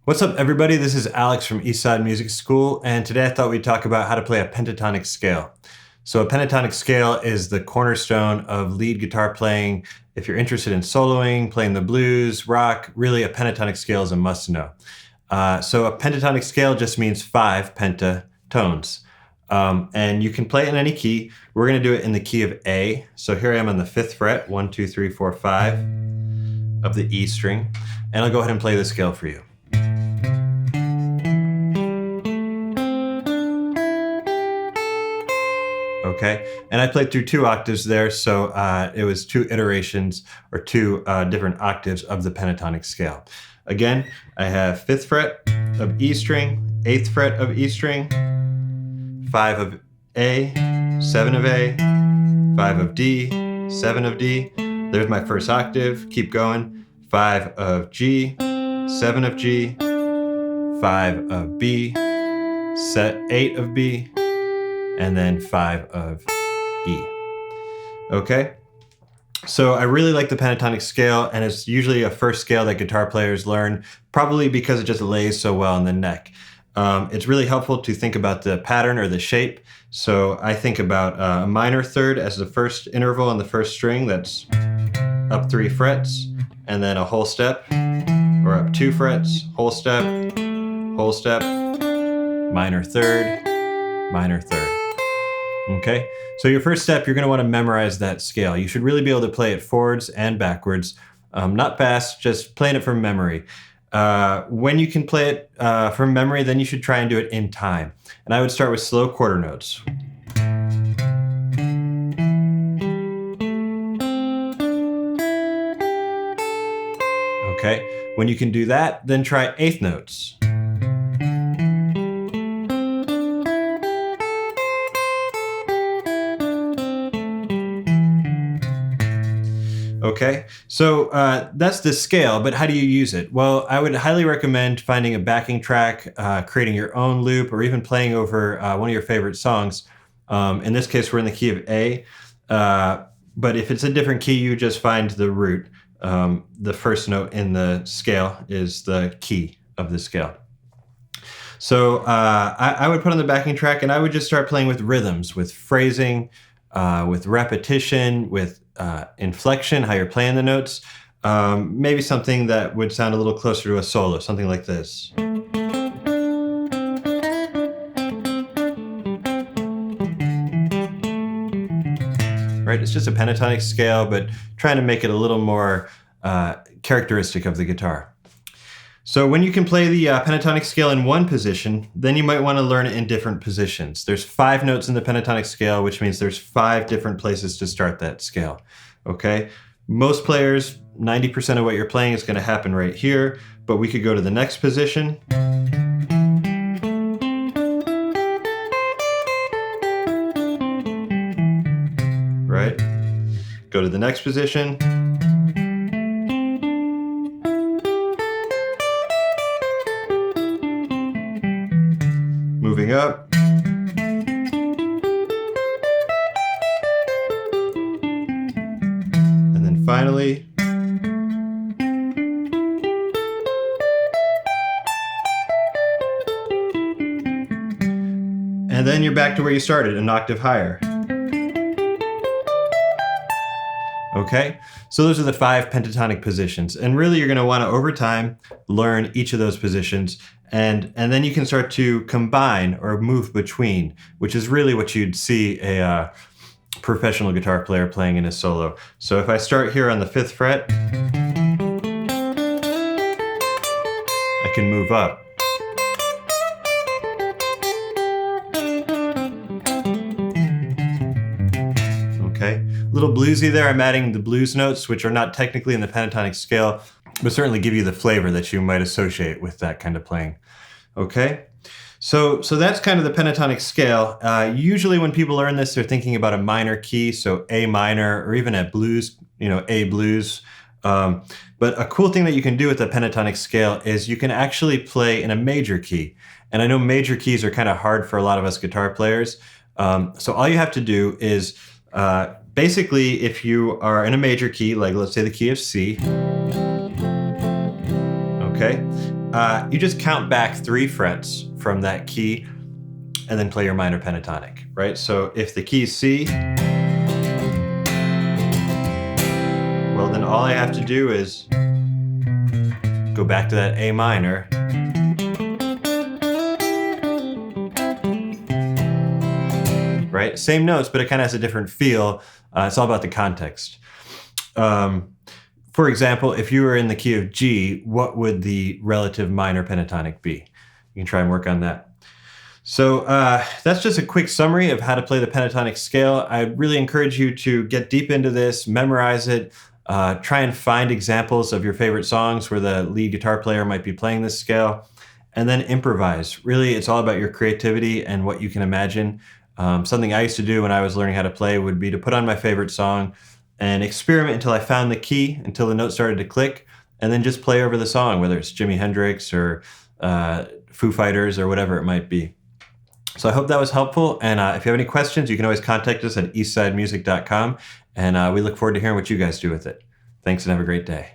What's up, everybody? This is Alex from Eastside Music School, and today I thought we'd talk about how to play a pentatonic scale. So a pentatonic scale is the cornerstone of lead guitar playing. If you're interested in soloing, playing the blues, rock, really a pentatonic scale is a must-know. So a pentatonic scale just means 5 pentatones. And you can play it in any key. We're going to do it in the key of A. So here I am on the 5th fret, 1, 2, 3, 4, 5 of the E string. And I'll go ahead and play the scale for you. Okay, and I played through 2 octaves there, so it was 2 iterations or 2 different octaves of the pentatonic scale. Again, I have 5th fret of E string, 8th fret of E string, 5 of A, 7 of A, 5 of D, 7 of D. There's my first octave, keep going. 5 of G, 7 of G, 5 of B, 8 of B, and then 5 of E. Okay? So I really like the pentatonic scale, and it's usually a first scale that guitar players learn, probably because it just lays so well in the neck. It's really helpful to think about the pattern or the shape. So I think about a minor third as the first interval on the first string, that's up 3 frets, and then a whole step, or up 2 frets, whole step, minor third, minor third. Okay, so your first step, you're going to want to memorize that scale. You should really be able to play it forwards and backwards, not fast, just playing it from memory. When you can play it from memory, then you should try and do it in time. And I would start with slow quarter notes. Okay, when you can do that, then try 8th notes. Okay, so that's the scale, but how do you use it? Well, I would highly recommend finding a backing track, creating your own loop, or even playing over one of your favorite songs. In this case, we're in the key of A, but if it's a different key, you just find the root. The first note in the scale is the key of the scale. So I would put on the backing track, and I would just start playing with rhythms, with phrasing, with repetition, with inflection, how you're playing the notes. Maybe something that would sound a little closer to a solo, something like this. Right, it's just a pentatonic scale, but trying to make it a little more characteristic of the guitar. So when you can play the pentatonic scale in one position, then you might want to learn it in different positions. There's 5 notes in the pentatonic scale, which means there's 5 different places to start that scale. Okay? Most players, 90% of what you're playing is going to happen right here, but we could go to the next position. Right? Go to the next position. Moving up. And then finally. And then you're back to where you started, an octave higher. Okay, so those are the 5 pentatonic positions. And really you're going to want to, over time, learn each of those positions. And then you can start to combine or move between, which is really what you'd see a professional guitar player playing in a solo. So if I start here on the 5th fret, I can move up. Okay, a little bluesy there. I'm adding the blues notes, which are not technically in the pentatonic scale, but certainly give you the flavor that you might associate with that kind of playing. Okay, so that's kind of the pentatonic scale. Usually when people learn this, they're thinking about a minor key, so A minor, or even a blues, A blues. But a cool thing that you can do with the pentatonic scale is you can actually play in a major key. And I know major keys are kind of hard for a lot of us guitar players. So all you have to do is basically, if you are in a major key, like let's say the key of C, okay, you just count back 3 frets from that key and then play your minor pentatonic, right? So if the key is C, well, then all I have to do is go back to that A minor, right? Same notes, but it kind of has a different feel. It's all about the context. For example, if you were in the key of G, what would the relative minor pentatonic be? You can try and work on that. So that's just a quick summary of how to play the pentatonic scale. I really encourage you to get deep into this, memorize it, try and find examples of your favorite songs where the lead guitar player might be playing this scale, and then improvise. Really, it's all about your creativity and what you can imagine. Something I used to do when I was learning how to play would be to put on my favorite song and experiment until I found the key, until the note started to click, and then just play over the song, whether it's Jimi Hendrix or Foo Fighters or whatever it might be. So I hope that was helpful, and if you have any questions, you can always contact us at eastsidemusic.com, and we look forward to hearing what you guys do with it. Thanks and have a great day.